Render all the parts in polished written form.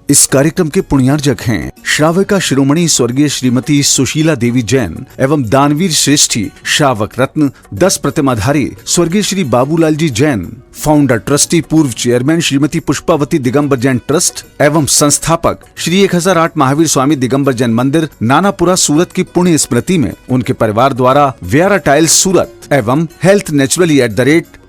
इस कार्यक्रम के पुण्यार्जक हैं श्राविका शिरोमणि स्वर्गीय श्रीमती सुशीला देवी जैन एवं दानवीर श्रेष्ठी श्रावक रत्न 10 प्रतिमाधारी स्वर्गीय श्री बाबूलाल जी जैन, फाउंडर ट्रस्टी पूर्व चेयरमैन श्रीमती पुष्पावती दिगंबर जैन ट्रस्ट एवं संस्थापक श्री 1008 महावीर स्वामी दिगंबर जैन मंदिर नानापुरा सूरत की पुण्य स्मृति में उनके परिवार द्वारा व्यारा टाइल्स सूरत एवं हेल्थ नेचुरली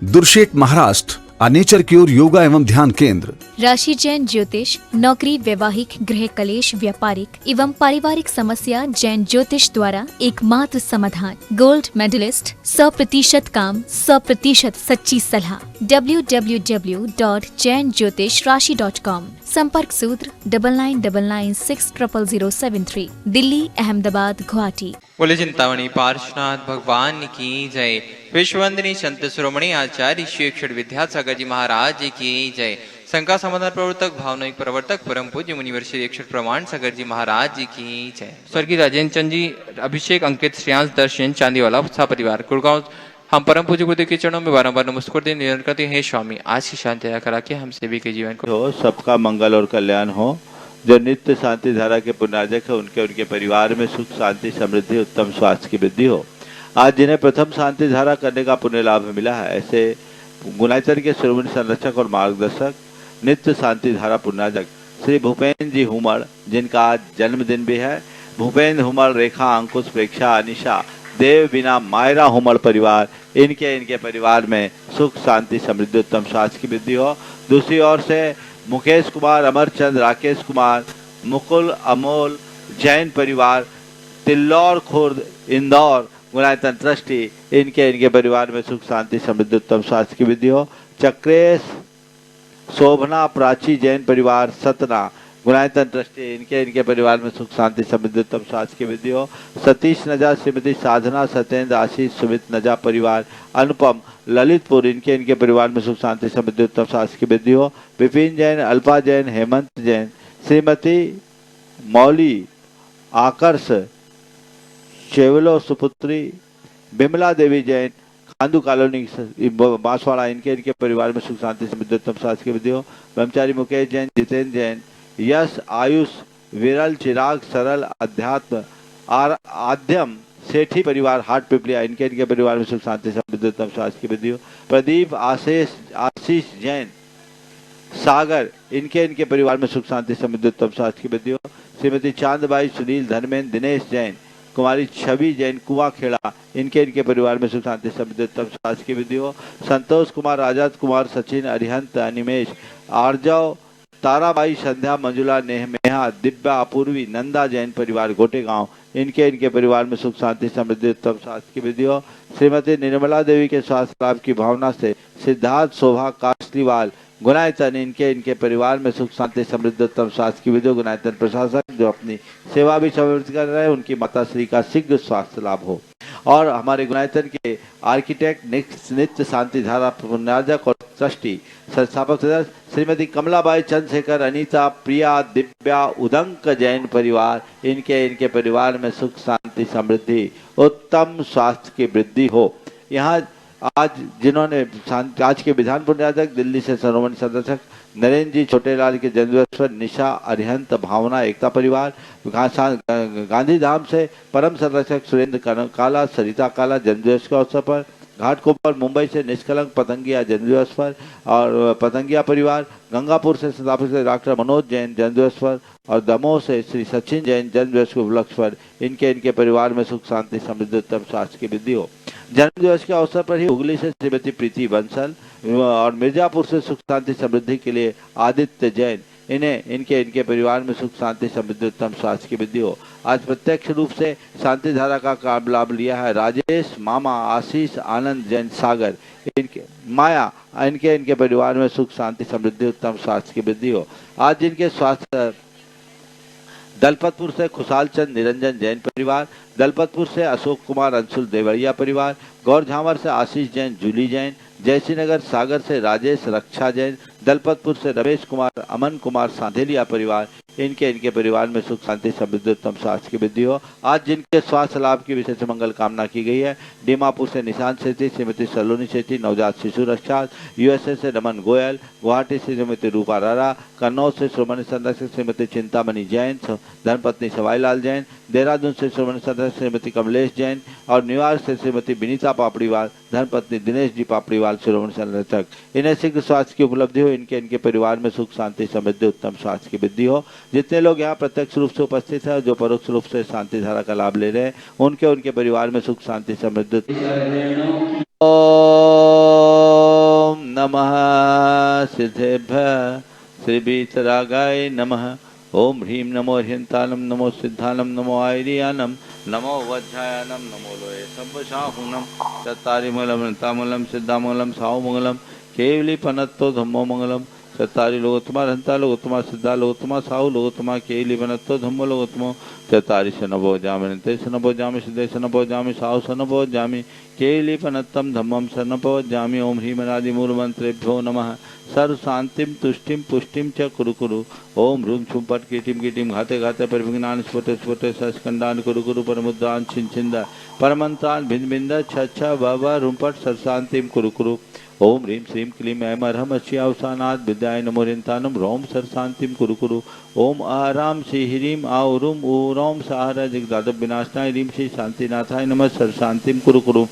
@दुर्शेट महाराष्ट्र नेचर क्योर योगा एवं ध्यान केंद्र, राशि जैन ज्योतिष, नौकरी, वैवाहिक, गृह कलेश, व्यापारिक एवं पारिवारिक समस्या जैन ज्योतिष द्वारा एकमात्र समाधान, गोल्ड मेडलिस्ट, 100% काम, 100% सच्ची सलाह। www.jainjyotishrashi.com। संपर्क सूत्र 9999600073, दिल्ली, अहमदाबाद, गुवाहाटी। बोले चिंतामणि पार्श्वनाथ भगवान की जय। विश्ववंदनीय संत शिरोमणि आचार्य श्री अक्षर विद्यासागर जी महाराज की जय। शंका समाधान प्रवर्तक, भावनायिक प्रवर्तक, परम पूज्य मुनिवर श्री अक्षर प्रमाण सागर जी महाराज की जय। स्वर्गीय राजेंद्र चंद जी, अभिषेक, अंकित, श्रेयांश, दर्शन, चांदीवाला परिवार, गुड़गांव। हम परम पूज्य गुरुदेव के चरणों में बारंबार नमस्कार दें, निरंतर करते हैं स्वामी आज की शांति दया करा के हम सभी के जीवन को सबका मंगल और कल्याण हो। जो नित्य शांति धारा के पुण्यार्जक है उनके परिवार में सुख, शांति, समृद्धि, उत्तम स्वास्थ्य की वृद्धि हो। आज जिन्हें प्रथम शांति धारा करने का पुण्य लाभ मिला है, ऐसे गुनाचर के शिरोमणि संरक्षक और मार्गदर्शक नित्य शांति धारा पुण्यार्जक श्री भूपेंद्र जी हुमड़, जिनका आज जन्मदिन भी है। भूपेंद्र हुमड़, रेखा, अंकुश, प्रेक्षा, अनिशा, देव बिना, मायरा हुमड़ परिवार, इनके परिवार में सुख, शांति, समृद्धि, उत्तम स्वास्थ्य की वृद्धि हो। दूसरी ओर से मुकेश कुमार, अमरचंद, राकेश कुमार, मुकुल, अमोल जैन परिवार, तिल्लौर खुर्द, इंदौर, गुणायतन ट्रस्टी, इनके परिवार में सुख, शांति, समृद्धि, उत्तम स्वास्थ्य की वृद्धि हो। चक्रेश, शोभना, प्राची जैन परिवार, सतना, गुणायतन ट्रस्टी, इनके परिवार में सुख, शांति, समृद्धि, उत्तम स्वास्थ्य की वृद्धि हो। सतीश नजा, श्रीमती साधना, सत्येंद्र, आशीष, सुमित नजा परिवार, अनुपम, ललितपुर, इनके परिवार में सुख, शांति, समृद्धि, उत्तम स्वास्थ्य की वृद्धि हो। विपिन जैन, अल्पा जैन, हेमंत जैन, श्रीमती मौली, आकर्ष, शेवलो सुपुत्री, बिमला देवी जैन, खांदू कॉलोनी, बांसवाड़ा, इनके परिवार में सुख, शांति, समृद्धि, उत्तम स्वास्थ्य की वृद्धि हो। ब्रह्मचारी मुकेश जैन, जितेंद्र जैन, यश, आयुष, विरल, चिराग, सरल, अध्यात्म, आद्यम सेठी परिवार, हाट पिपलिया, इनके परिवार में सुख, शांति, समृद्धि, उत्तम स्वास्थ्य की वृद्धि हो। प्रदीप, आशीष जैन, सागर, इनके परिवार में सुख, शांति, समृद्धि, उत्तम स्वास्थ्य की वृद्धि हो। श्रीमती चांदबाई, सुनील, धर्मेंद्र, दिनेश जैन, कुमारी छवि जैन, कुआखेड़ा, इनके परिवार में सुख, शांति, समृद्धि, उत्तम स्वास्थ्य की वृद्धि हो। संतोष कुमार, आजाद कुमार, सचिन, अरिहंत, अनिमेश, आर्जव, ताराबाई, संध्या, मंजुला, नेहा, दिव्या, अपूर्वी, नंदा जैन परिवार, गोटेगांव, इनके परिवार में सुख, शांति, समृद्धि, उत्तम स्वास्थ्य की वृद्धि हो। श्रीमती निर्मला देवी के स्वास्थ्य लाभ की भावना से सिद्धार्थ, शोभा, कास्लीवाल, गुनायतन, इनके परिवार में सुख, शांति, समृद्धि, उत्तम स्वास्थ्य की वृद्धि हो। गुनायतन प्रशासक जो अपनी सेवा भी समर्पित कर रहे हैं, उनकी माता श्री का शीघ्र स्वास्थ्य लाभ हो। और हमारे गुनायतन के आर्किटेक्ट, नित्य शांति धारा पुण्यार्जक और ट्रस्टी संस्थापक सदस्य श्रीमती कमलाबाई, चंद्रशेखर, अनीता, प्रिया, दिव्या, उदंक जैन परिवार, इनके परिवार में सुख, शांति, समृद्धि, उत्तम स्वास्थ्य की वृद्धि हो। यहाँ आज जिन्होंने आज के विधान पुण्यार्जक दिल्ली से शिरोमणि संरक्षक नरेंद्र जी छोटेलाल के जन्मदिवस पर निशा, अरिहंत, भावना, एकता परिवार, गांधीधाम से परम संरक्षक सुरेंद्र काला, सरिता काला जन्मदिवस के अवसर पर, घाटकोपर मुंबई से निष्कलंक पतंगिया जन्मदिवस पर और पतंगिया परिवार, गंगापुर से संस्थापक डॉक्टर मनोज जैन जन्मदिवस पर और दमोह से श्री सचिन जैन जन्मदिवस के उपलक्ष्य पर, इनके परिवार में सुख, शांति, समृद्धि, उत्तम स्वास्थ्य की वृद्धि हो। जन्मदिवस के अवसर पर ही हुगली से श्रीमती प्रीति बंसल और मिर्जापुर से सुख, शांति, समृद्धि के लिए आदित्य जैन, इनके परिवार में सुख, शांति, समृद्धि, उत्तम स्वास्थ्य की वृद्धि हो। आज प्रत्यक्ष रूप से शांति धारा का लाभ लिया है राजेश, मामा, आशीष, आनंद जैन, सागर, माया, इनके परिवार में सुख, शांति, समृद्धि, उत्तम स्वास्थ्य की वृद्धि हो। आज जिनके स्वास्थ्य दलपतपुर से खुशाल चंद निरंजन जैन परिवार, दलपतपुर से अशोक कुमार अंशुल देवरिया परिवार, गौर झामर से आशीष जैन, जूली जैन, जयश्रीनगर सागर से राजेश रक्षा जैन, दलपतपुर से रमेश कुमार, अमन कुमार सांधेलिया परिवार, इनके परिवार में सुख, शांति, समृद्धि, उत्तम स्वास्थ्य की वृद्धि हो। आज जिनके स्वास्थ्य लाभ की विशेष मंगल कामना की गई है, दीमापुर से निशांत सेठी, श्रीमती सलोनी सेठी, नवजात शिशु रक्षा, यूएसए से रमन गोयल, गुवाहाटी से श्रीमती रूपा रारा, कन्नौज से श्रोमणी संरक्षक श्रीमती चिंतामणि जैन, धर्मपत्नी सवाईलाल जैन, देहरादून से श्रोमणी संरक्षक श्रीमती कमलेश जैन और न्यूयॉर्क से श्रीमती विनीता पापड़ीवाल, धर्मपत्नी दिनेश जी पापड़ीवाल श्रोमणी संरक्षक। इन्हें शीघ्र स्वास्थ्य की उपलब्धि हो, इनके परिवार में सुख शांति समृद्धि उत्तम स्वास्थ्य की वृद्धि हो। जितने लोग यहाँ प्रत्यक्ष रूप से उपस्थित है, जो परोक्ष रूप से शांति धारा का लाभ ले रहे हैं, उनके परिवार में सुख शांति समृद्धि। ओम नमः सिद्धेभ्यः श्री वीतरागाय नमः। ओम ह्रीं नमो ह्यंतानम, नमो सिद्धानम, नमो आयरियानम, नमो वज्रायानम, नमो लोये संवशाहुनम, चत्तारिमूलम नतामूलम सिद्धामूलम साहुमंगलम, केवली पनत्तो धम्मो मंगलम, चत्तारि लोकोत्तमा हंता लोकोत्तमा सिद्धा लोकोत्तमा साहु लोकोत्तमा केवली पनत्तो धम्मो लोकोत्तमो, चत्तारि शनभो जामि नते शनभो जामि सिद्धे शनभो जामि साहु शनभो जामि केवली पनत्तम धम्मम शनभो जामि। ओम ह्रीं अनादि मूल मंत्रेभ्यो नमः। सर्व शांतिम तुष्टिम पुष्टिम च कुरु कुरु। ओम ह्रूम छुम पट कीटिम कीटिम घाते घाते परिविघ्नान स्फुटे स्फुटे सस्कंदान कुरु कुरु परमुद्रान छिन छिंदा परमंत्रान भिन्न भिंदा छच्छा बाबा रूमपट सर्व शांतिम कुरु कुरु। ओम ह्रीं श्रीं क्लीं ऐं अर्हम् अश्यावसानात् विद्याय नमो ह्रीं रोम सर्व शांतिम कुरु कुरु। ओम आराम श्री ह्रीं आउरूम ऊरोम सहारा जगदादव विनाशनाय ह्रीं श्री शांतिनाथाय नमः सर्व शांतिम कुरु कुरु।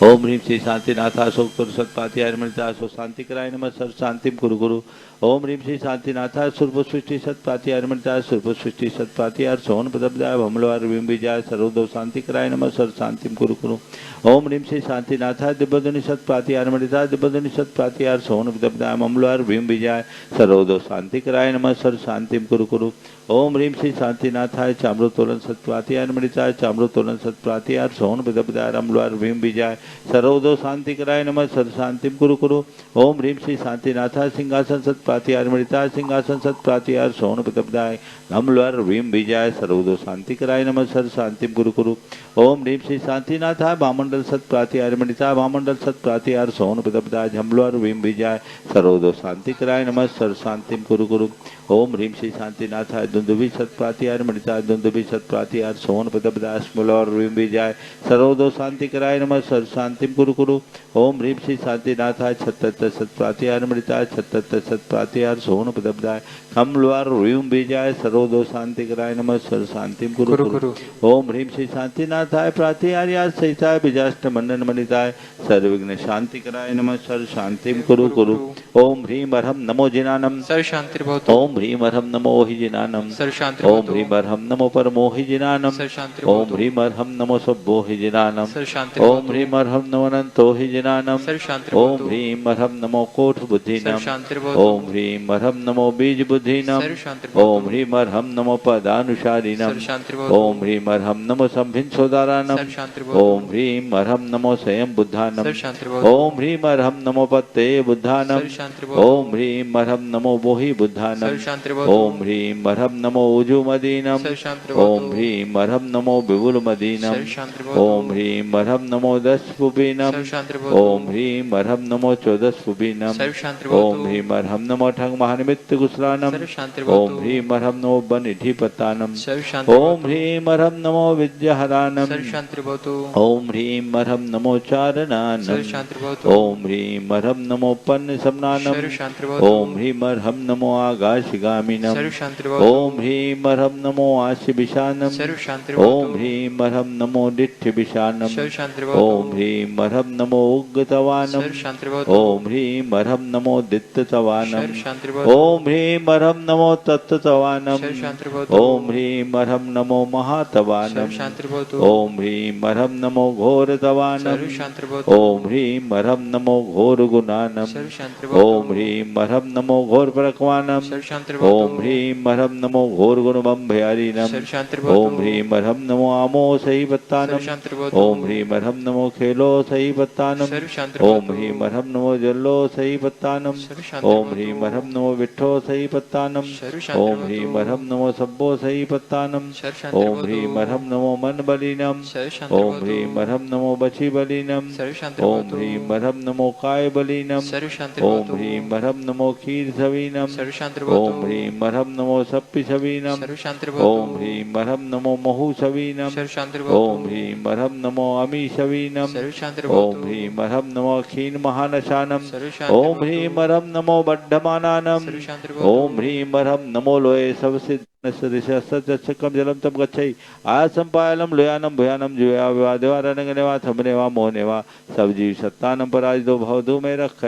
ओम ह्रीं श्री शांतिनाथ अशोक सत्पाति आयुर्मृता अशोक शांति कराय नमः सर्व शांतिम कुरु कुरु। ओम ह्रीं श्री शांतिनाथ सुरपुष्टि सत्पाति आयुर्मृता सुरपुष्टि सत्पाति आर सोन पदब्दाय भमलवार विंबिजाय सर्वदो शांति कराय नमः सर्व शांतिम कुरु कुरु। ओम ह्रीं श्री शांतिनाथ दिव्यध्वनि सत्पाति आयुर्मृता दिव्यध्वनि सत्पाति आर सोन पदब्दाय भमलवार विंबिजाय सर्वदो शांति कराय नमः सर्व शांतिम कुरु कुरु। ओम ह्रीं श्री शांतिनाथाय चामृतोलन सत्पाति आयुर्मृताय चामृतोलन सत्पाति आर सोन पदब्दाय अम्लवार विंबिजाय सर्वदो शांति कराय नमः सर्व शांतिम कुरु कुरु। ओम ह्रीं श्री शांतिनाथाय सिंहासन सत्पाति आयुर्मृताय सिंहासन सत्पाति आर सोन पदब्दाय अम्लवार विंबिजाय सर्वदो शांति कराय नमः सर्व शांतिम कुरु कुरु। ओम ह्रीं श्री शांतिनाथाय भामंडल सत्प्राति आयुर्मृताय भामंडल सत्प्राति आर सोन पदब्दाय झम्लवार विंबिजाय सर्वदो शांति कराय नमः सर्व शांतिम कुरु कुरु। ओम ह्रीं श्री शांतिनाथाय दुंदुभि सत्प्राति आयुर्मृताय दुंदुभि सत्प्राति आर सोन पदब्दाय स्मलवार विंबिजाय सर्वदो शांति कराय नमः सर्व शांतिम कुरु कुरु। ओम ह्रीं श्री शांतिनाथाय छत्तर सत्प्राति आयुर्मृताय छत्तर सत्प्राति आर सोन पदब्दाय कमलवार विंबिजाय सर्वदो शांति कराय नमः सर्व शांतिम कुरु कुरु। ओम ह्रीं श्री शांतिनाथाय प्राति आर्याय सहिताय विजाष्ट मंडन मणिताय सर्वविघ्न शांति कराय नमः सर्व शांतिम कुरु कुरु। ओम ह्रीं अर्हम् नमो जिनानम सर्व शांतिर्भवतु। ओम ह्रीं अर्हम् नमो हि जिनानम सर्व शांतिर्भवतु। ओम ह्रीं अर्हम् नमो परमो हि जिनानम सर्व शांतिर्भवतु। ओम ह्रीं अर्हम् नमो सब्बो हि जिनानम सर्व शांतिर्भवतु। ओम ह्रीं अर्हम् नमो अनंतो हि जिनानम सर्व शांतिर्भवतु। ओम ह्रीं अर्हम् नमो कोट बुद्धिनम सर्व शांतिर्भवतु। ओम ह्रीं अर्हम् नमो बीज बुद्धिनम सर्व शांतिर्भवतु। ओम ह्रीं अर्हम् नमो पदानुसारिणम सर्व शांतिर्भवतु। ओम ह्रीं अर्हम् नमो संभिन सोदारानम सर्व शांतिर्भवतु। ओम ह्रीं अर्हम् नमो स्वयं बुद्धानम सर्व शांतिर्भवतु। ओम ह्रीं अर्हम् नमो पत्ते बुद्धानम सर्व शांतिर्भवतु। ओम ह्रीं अर्हम् नमो बोहि बुद्धानम सर्व शांतिर्भवतु। ओम ह्रीं अर्हम् नमो उजु मदीनम सर्व शांतिर्भवतु। ओम ह्रीं अर्हम् नमो विपुल मदीनम सर्व शांतिर्भवतु। ओम ह्रीं अर्हम् नमो दश पुबीनम सर्व शांतिर्भवतु। ओम ह्रीं अर्हम् नमो चौदश पुबीनम सर्व शांतिर्भवतु। ओम ह्रीं अर्हम् नमो ठंग महानिमित्त गुसलानम सर्व शांतिर्भवतु। ओम ह्रीं अर्हम् नमो बनिधि पतानम सर्व शांतिर्भवतु। ओम ह्रीं अर्हम् नमो विद्याहरानम सर्व शांतिर्भवतु। ओम ह्रीं अर्हम् नमो चारणानम सर्व शांतिर्भवतु। ओम ह्रीं अर्हम् नमो पन्न समनानम सर्व शांतिर्भवतु। ओम ह्रीं अर्हम् नमो आकाशगामिनम सर्व शांतिर्भवतु। ओम ह्रीं अर्हम् नमो आस्य विशानम सर्व शांतिर्भवतु। ओम ह्रीं अर्हम् नमो दिठ्ठ विशानम सर्व शांतिर्भवतु। ओम ह्रीं अर्हम् नमो उग्गतवानम सर्व शांतिर्भवतु। ओम ह्रीं अर्हम् नमो दित्ततवानम सर्व शांतिर्भवतु। ओम ह्रीं अर्हम् नमो तत्ततवानम सर्व शांतिर्भवतु। ओम ह्रीं अर्हम् नमो महातवानम सर्व शांतिर्भवतु। ओम ह्रीं अर्हम् नमो घोरतवानम सर्व शांतिर्भवतु। ओम ह्रीं अर्हम् नमो घोर गुणानम सर्व शांतिर्भवतु। ओम ह्रीं अर्हम् नमो घोर प्रकवानम सर्व शांतिर्भवतु। ओम ह्रीं अर्हम् नमो घोर गुणबम भयारीनम सर्व शांतिर्भवतु। ओम ह्रीं अर्हम् नमो आमो सही सर्व पत्तानम शांतिर्भवतु। ओम ह्रीं अर्हम् नमो खेलो सही पत्तानम सर्व शांतिर्भवतु। ओम ह्रीं अर्हम् नमो जल्लो सही पत्तानम सर्व शांतिर्भवतु। ओम ह्रीं अर्हम् नमो विठ्ठो सही पत्तानम सर्व ओम शांतिर्भवतु। ह्रीं अर्हम् नमो सब्बो सही पत्तानम सर्व ओम शांतिर्भवतु। ह्रीं अर्हम् नमो मन बलिनम सर्व ओम शांतिर्भवतु। ह्रीं अर्हम् नमो बची बलिनम सर्व ओम शांतिर्भवतु। ह्रीं अर्हम् नमो काय बलिनम सर्व ओम शांतिर्भवतु। ह्रीं अर्हम् नमो खीर सवीनम सर्व शांतिर्भवतु। ओम ह्रीं अर्हम् नमो सप्पि सवीनम सर्व शांतिर्भवतु। ओम ह्रीं अर्हम् नमो महु सवीनम सर्व शांतिर्भवतु। ओम ह्रीं अर्हम् नमो अमी सवीनम सर्वशांति ओम ह्रीम ह्रम नमो क्षीण महानशानम सर्वशांति ओम ह्रीम ह्रम नमो बड्ढमानानम सर्वशांति ओम ह्रीम ह्रम नमो लोये सवसिद्धकम जलम तम गच्छै आसम पायलम लोयानम भयानम जुया विवादेवा थमनेवा मोहनेवा सब जीव सत्तानम पराजितो भवधु में रख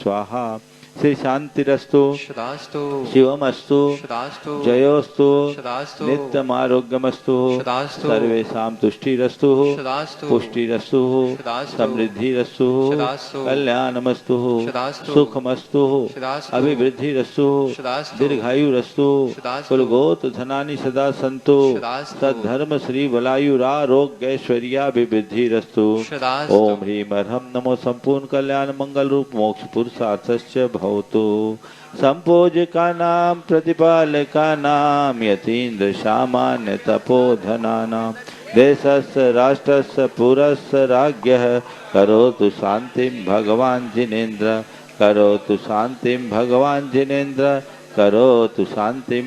स्वाहा श्री शांतिरस्तु सदास्तु शिवमस्तु सदास्तु जयोस्तु सदास्तु नित्यमारोग्यमस्तु सदास्तु सर्वेषां तुष्टिरस्तु सदास्तु पुष्टिरस्तु सदास्तु समृद्धिरस्तु सदास्तु कल्याणमस्तु सदास्तु सुखमस्तु सदास्तु अभिवृद्धिरस्तु सदास्तु दीर्घायुरस्तु सदास्तु कुलगोत धनानि सदा सन्तु सदास्तु तद्धर्म श्री बलायुरारोग्यैश्वर्याभिवृद्धिरस्तु सदास्तु ओम ह्रीं ह्रम नमो संपूर्ण कल्याण मंगल रूप मोक्ष पुरुषार्थस्य भवतु संपोज का नाम प्रतिपालका नाम यतीन्द्र सामान्य तपोधना नाम देशस्य राष्ट्रस्य पुरस्य राज्ञः करोतु शांतिं भगवान् जिनेन्द्र करोतु शांतिं भगवान् जिनेन्द्र करोतु शांतिं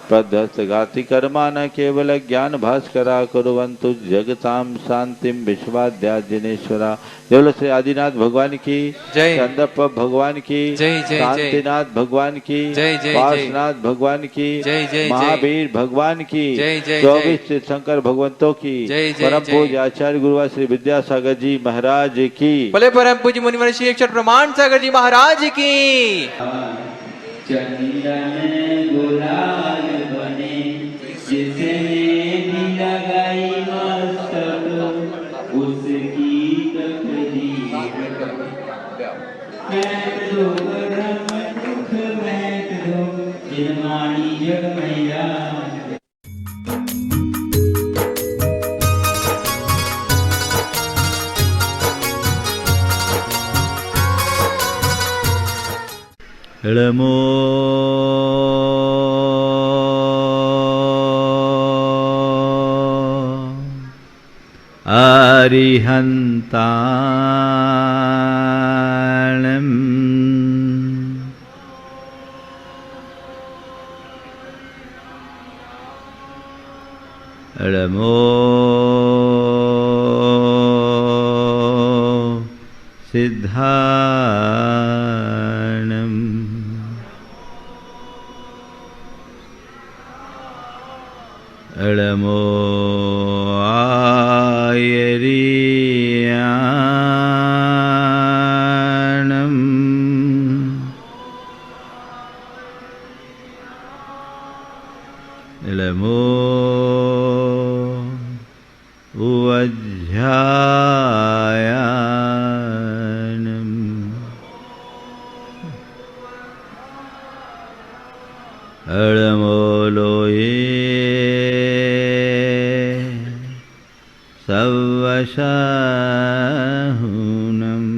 प्रध्वस्तघाति कर्मा न केवल ज्ञान भास्करा कुर्वन्तु जगतां शांतिं विश्वाद्या जिनेश्वरा। केवल श्री आदिनाथ भगवान की जय, चंदप भगवान की जय, जय, शांतिनाथ भगवान की जय, जय, वासनाथ भगवान की जय, जय, महावीर भगवान की जय, जय, 24 शंकर भगवंतों की जय, जय, परम जय। पूज्य आचार्य गुरुवा श्री विद्यासागर जी महाराज की बोले परम पूज्य मुनिवर श्री अक्षर प्रमाण सागर जी महाराज की। चंदन गुलाल बने जिसने भी लगाई मस्तक उसकी तकदीर बैठ दो परम दुख बैठ दो जिनमानी जग मैया। इळमो अरिहन्ताणम् इळमो सिद्धाणम् इळमो आयरियाणम् इळमो उवज्झायाणम् इळमो लोये सवशाहुनम्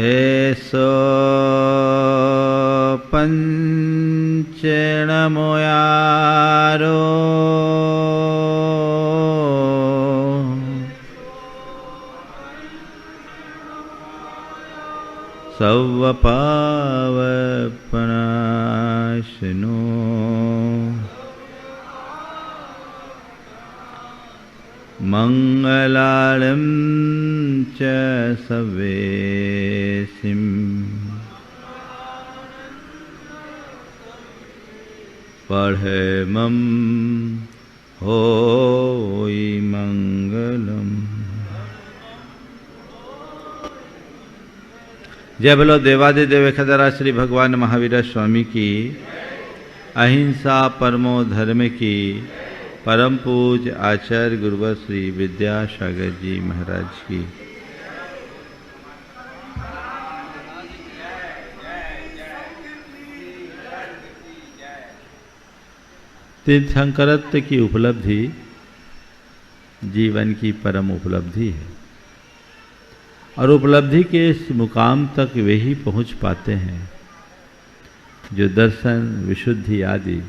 एसो पंचणमोयारो सवपावपनाशनो मंगलालं च सवेसिम् पढ़मं होई मंगलम। जय बोलो देवादिदेव खदरा श्री भगवान महावीर स्वामी की, अहिंसा परमो धर्म की, परम पूज्य आचार्य गुरुवर श्री विद्यासागर जी महाराज की। तीर्थंकरत्व की उपलब्धि जीवन की परम उपलब्धि है और उपलब्धि के इस मुकाम तक वे ही पहुँच पाते हैं जो दर्शन विशुद्धि आदि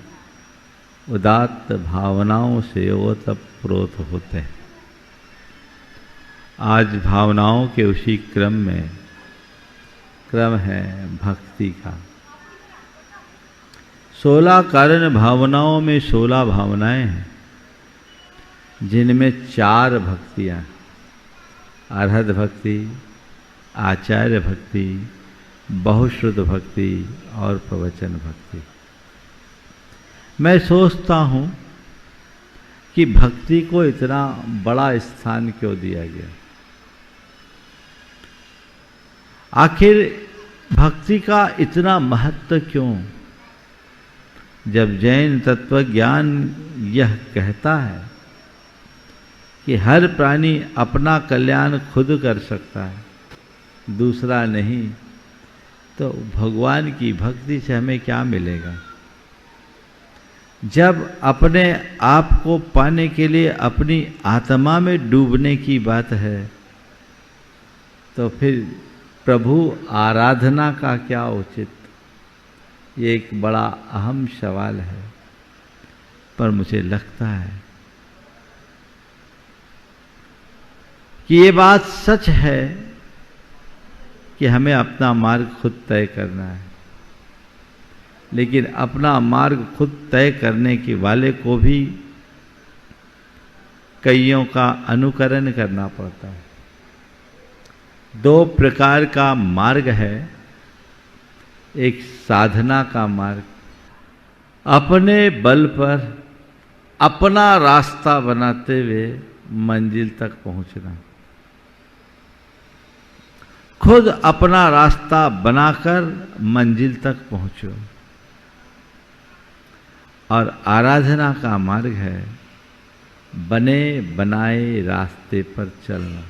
उदात्त भावनाओं से ओतप्रोत होते हैं। आज भावनाओं के उसी क्रम है भक्ति का। 16 कारण भावनाओं में 16 भावनाएं हैं, जिनमें 4 भक्तियां, अर्हत भक्ति, आचार्य भक्ति, बहुश्रुत भक्ति और प्रवचन भक्ति। मैं सोचता हूं कि भक्ति को इतना बड़ा स्थान क्यों दिया गया। आखिर भक्ति का इतना महत्व क्यों, जब जैन तत्व ज्ञान यह कहता है कि हर प्राणी अपना कल्याण खुद कर सकता है, दूसरा नहीं, तो भगवान की भक्ति से हमें क्या मिलेगा। जब अपने आप को पाने के लिए अपनी आत्मा में डूबने की बात है, तो फिर प्रभु आराधना का क्या उचित। ये एक बड़ा अहम सवाल है, पर मुझे लगता है कि ये बात सच है कि हमें अपना मार्ग खुद तय करना है, लेकिन अपना मार्ग खुद तय करने के वाले को भी कईयों का अनुकरण करना पड़ता है। 2 प्रकार का मार्ग है। एक साधना का मार्ग, अपने बल पर अपना रास्ता बनाते हुए मंजिल तक पहुंचना, खुद अपना रास्ता बनाकर मंजिल तक पहुंचो। और आराधना का मार्ग है बने बनाए रास्ते पर चलना।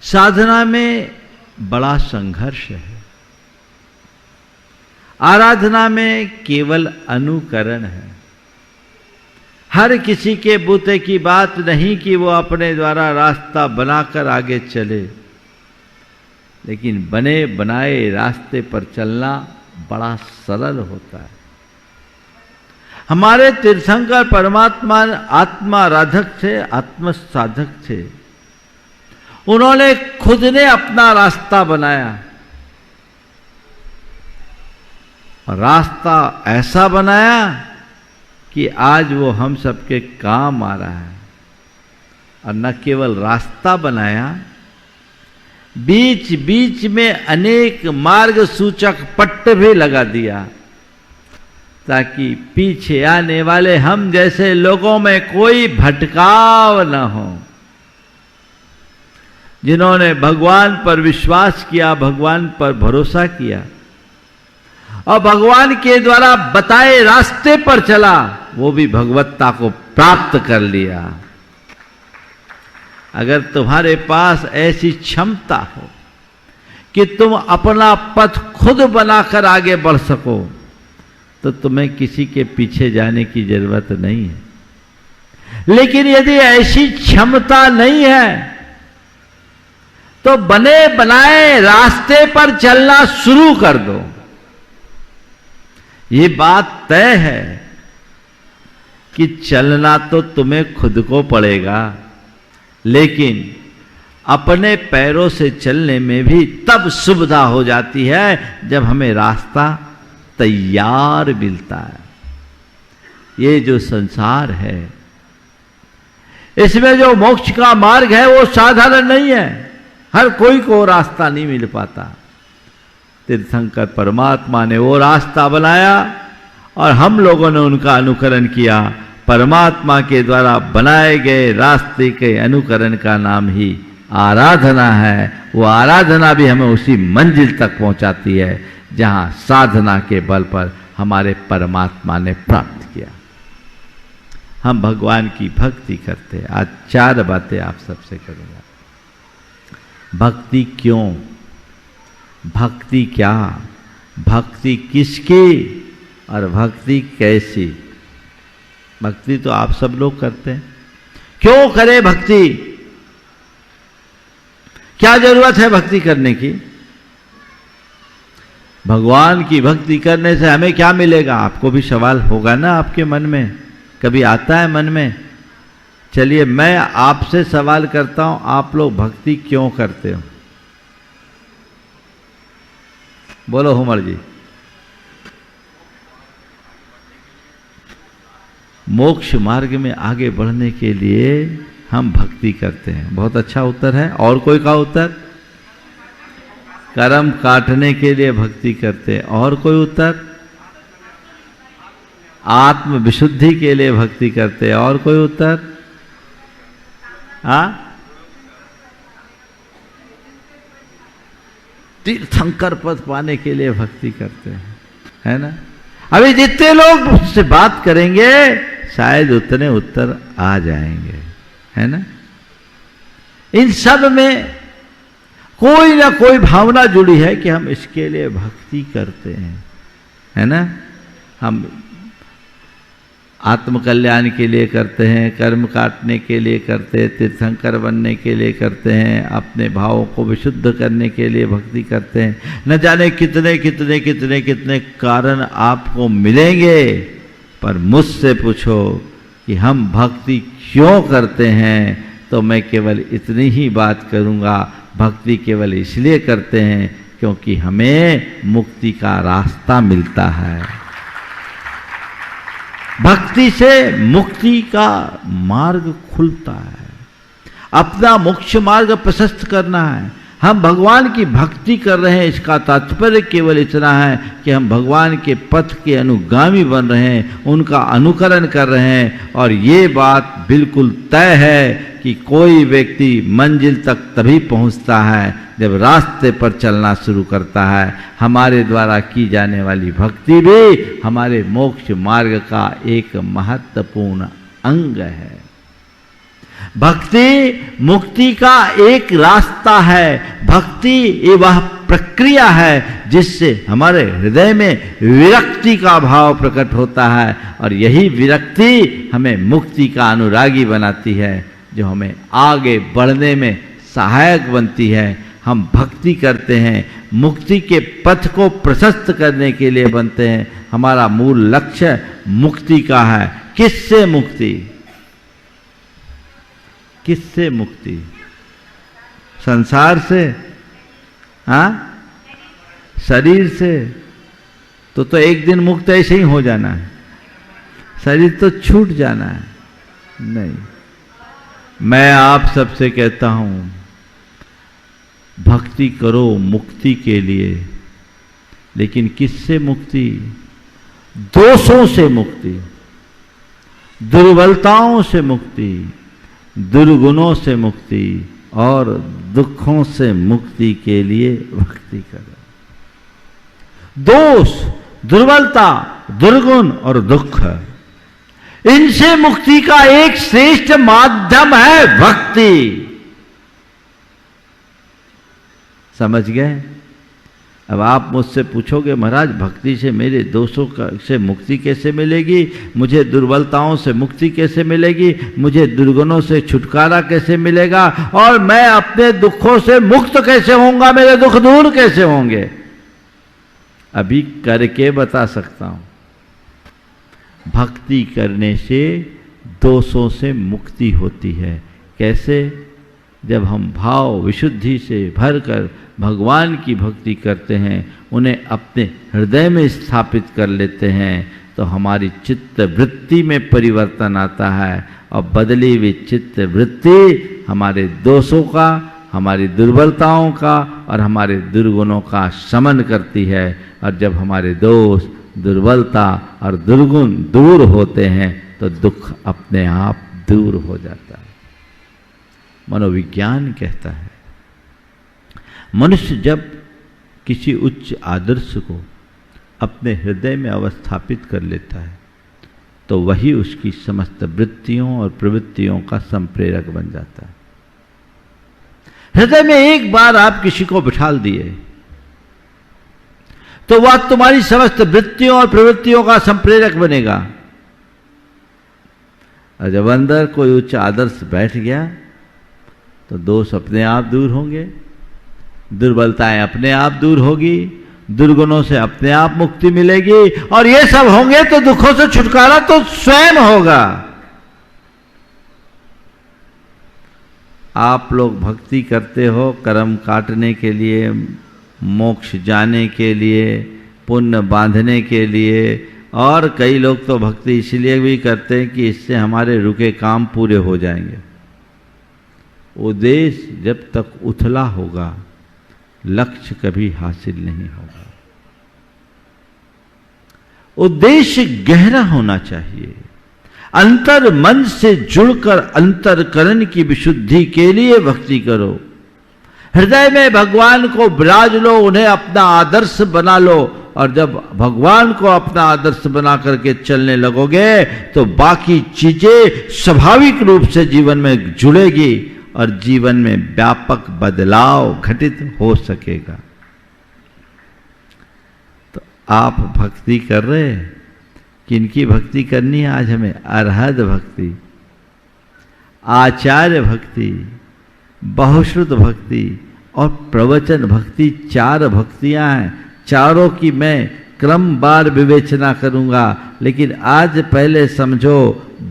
साधना में बड़ा संघर्ष है, आराधना में केवल अनुकरण है। हर किसी के बूते की बात नहीं कि वो अपने द्वारा रास्ता बनाकर आगे चले, लेकिन बने बनाए रास्ते पर चलना बड़ा सरल होता है। हमारे तीर्थंकर परमात्मा आत्माराधक थे, आत्म साधक थे। उन्होंने खुद ने अपना रास्ता बनाया, और रास्ता ऐसा बनाया कि आज वो हम सबके काम आ रहा है। और न केवल रास्ता बनाया, बीच बीच में अनेक मार्ग सूचक पट्ट भी लगा दिया, ताकि पीछे आने वाले हम जैसे लोगों में कोई भटकाव न हो। जिन्होंने भगवान पर विश्वास किया, भगवान पर भरोसा किया और भगवान के द्वारा बताए रास्ते पर चला, वो भी भगवत्ता को प्राप्त कर लिया। अगर तुम्हारे पास ऐसी क्षमता हो कि तुम अपना पथ खुद बनाकर आगे बढ़ सको, तो तुम्हें किसी के पीछे जाने की जरूरत नहीं है। लेकिन यदि ऐसी क्षमता नहीं है, तो बने बनाए रास्ते पर चलना शुरू कर दो। ये बात तय है कि चलना तो तुम्हें खुद को पड़ेगा, लेकिन अपने पैरों से चलने में भी तब सुविधा हो जाती है जब हमें रास्ता तैयार मिलता है। ये जो संसार है, इसमें जो मोक्ष का मार्ग है वो साधारण नहीं है। हर कोई को रास्ता नहीं मिल पाता। तीर्थंकर परमात्मा ने वो रास्ता बनाया और हम लोगों ने उनका अनुकरण किया। परमात्मा के द्वारा बनाए गए रास्ते के अनुकरण का नाम ही आराधना है। वो आराधना भी हमें उसी मंजिल तक पहुंचाती है जहां साधना के बल पर हमारे परमात्मा ने प्राप्त किया। हम भगवान की भक्ति करते हैं। आज 4 बातें आप सबसे करूंगा। भक्ति क्यों, भक्ति क्या, भक्ति किसकी और भक्ति कैसी। भक्ति तो आप सब लोग करते हैं, क्यों करें भक्ति, क्या जरूरत है भक्ति करने की। भगवान की भक्ति करने से हमें क्या मिलेगा, आपको भी सवाल होगा ना आपके मन में, कभी आता है मन में। चलिए मैं आपसे सवाल करता हूं, आप लोग भक्ति क्यों करते हो? बोलो हुमर जी। मोक्ष मार्ग में आगे बढ़ने के लिए हम भक्ति करते हैं। बहुत अच्छा उत्तर है। और कोई का उत्तर? कर्म काटने के लिए भक्ति करते हैं। और कोई उत्तर? आत्म विशुद्धि के लिए भक्ति करते हैं। और कोई उत्तर? तीर्थंकर पद पाने के लिए भक्ति करते हैं, है ना। अभी जितने लोग मुझसे बात करेंगे शायद उतने उत्तर आ जाएंगे, है ना। इन सब में कोई ना कोई भावना जुड़ी है कि हम इसके लिए भक्ति करते हैं, है ना। हम आत्मकल्याण के लिए करते हैं, कर्म काटने के लिए करते हैं, तीर्थंकर बनने के लिए करते हैं, अपने भावों को विशुद्ध करने के लिए भक्ति करते हैं। न जाने कितने कितने कितने कितने कारण आपको मिलेंगे, पर मुझसे पूछो कि हम भक्ति क्यों करते हैं, तो मैं केवल इतनी ही बात करूँगा, भक्ति केवल इसलिए करते हैं क्योंकि हमें मुक्ति का रास्ता मिलता है। भक्ति से मुक्ति का मार्ग खुलता है। अपना मोक्ष मार्ग प्रशस्त करना है। हम भगवान की भक्ति कर रहे हैं, इसका तात्पर्य केवल इतना है कि हम भगवान के पथ के अनुगामी बन रहे हैं, उनका अनुकरण कर रहे हैं। और ये बात बिल्कुल तय है कि कोई व्यक्ति मंजिल तक तभी पहुंचता है जब रास्ते पर चलना शुरू करता है। हमारे द्वारा की जाने वाली भक्ति भी हमारे मोक्ष मार्ग का एक महत्वपूर्ण अंग है। भक्ति मुक्ति का एक रास्ता है। भक्ति ये वह प्रक्रिया है जिससे हमारे हृदय में विरक्ति का भाव प्रकट होता है, और यही विरक्ति हमें मुक्ति का अनुरागी बनाती है, जो हमें आगे बढ़ने में सहायक बनती है। हम भक्ति करते हैं, मुक्ति के पथ को प्रशस्त करने के लिए बनते हैं। हमारा मूल लक्ष्य मुक्ति का है। किससे मुक्ति? किससे मुक्ति? संसार से? शरीर से? तो एक दिन मुक्त ऐसे ही हो जाना है, शरीर तो छूट जाना है। नहीं, मैं आप सबसे कहता हूं, भक्ति करो मुक्ति के लिए। लेकिन किससे मुक्ति? दोषों से मुक्ति, दुर्बलताओं से मुक्ति, दुर्गुणों से मुक्ति और दुखों से मुक्ति के लिए भक्ति करो। दोष, दुर्बलता, दुर्गुण और दुख, इनसे मुक्ति का एक श्रेष्ठ माध्यम है भक्ति। समझ गए? अब आप मुझसे पूछोगे, महाराज भक्ति से मेरे दोषों से मुक्ति कैसे मिलेगी, मुझे दुर्बलताओं से मुक्ति कैसे मिलेगी, मुझे दुर्गुणों से छुटकारा कैसे मिलेगा, और मैं अपने दुखों से मुक्त कैसे होऊंगा, मेरे दुख दूर कैसे होंगे? अभी करके बता सकता हूं। भक्ति करने से दोषों से मुक्ति होती है। कैसे? जब हम भाव विशुद्धि से भरकर भगवान की भक्ति करते हैं, उन्हें अपने हृदय में स्थापित कर लेते हैं, तो हमारी चित्त वृत्ति में परिवर्तन आता है, और बदली हुई चित्त वृत्ति हमारे दोषों का, हमारी दुर्बलताओं का और हमारे दुर्गुणों का शमन करती है। और जब हमारे दोष, दुर्बलता और दुर्गुण दूर होते हैं तो दुख अपने आप दूर हो जाता है। मनोविज्ञान कहता है, मनुष्य जब किसी उच्च आदर्श को अपने हृदय में अवस्थापित कर लेता है, तो वही उसकी समस्त वृत्तियों और प्रवृत्तियों का संप्रेरक बन जाता है। हृदय में एक बार आप किसी को बिठाल दिए तो वह तुम्हारी समस्त वृत्तियों और प्रवृत्तियों का संप्रेरक बनेगा। और जब अंदर कोई उच्च आदर्श बैठ गया तो दोष अपने आप दूर होंगे, दुर्बलताएं अपने आप दूर होगी, दुर्गुणों से अपने आप मुक्ति मिलेगी, और ये सब होंगे तो दुखों से छुटकारा तो स्वयं होगा। आप लोग भक्ति करते हो कर्म काटने के लिए, मोक्ष जाने के लिए, पुण्य बांधने के लिए, और कई लोग तो भक्ति इसलिए भी करते हैं कि इससे हमारे रुके काम पूरे हो जाएंगे। उद्देश्य जब तक उथला होगा, लक्ष्य कभी हासिल नहीं होगा। उद्देश्य गहरा होना चाहिए। अंतर मन से जुड़कर अंतरकरण की विशुद्धि के लिए भक्ति करो। हृदय में भगवान को विराज लो, उन्हें अपना आदर्श बना लो, और जब भगवान को अपना आदर्श बना करके चलने लगोगे तो बाकी चीजें स्वाभाविक रूप से जीवन में जुड़ेगी और जीवन में व्यापक बदलाव घटित हो सकेगा। तो आप भक्ति कर रहे हैं, किनकी भक्ति करनी है आज हमें? अरहद भक्ति, आचार्य भक्ति, बहुश्रुत भक्ति और प्रवचन भक्ति, 4 भक्तियां हैं। चारों की मैं क्रमवार विवेचना करूंगा, लेकिन आज पहले समझो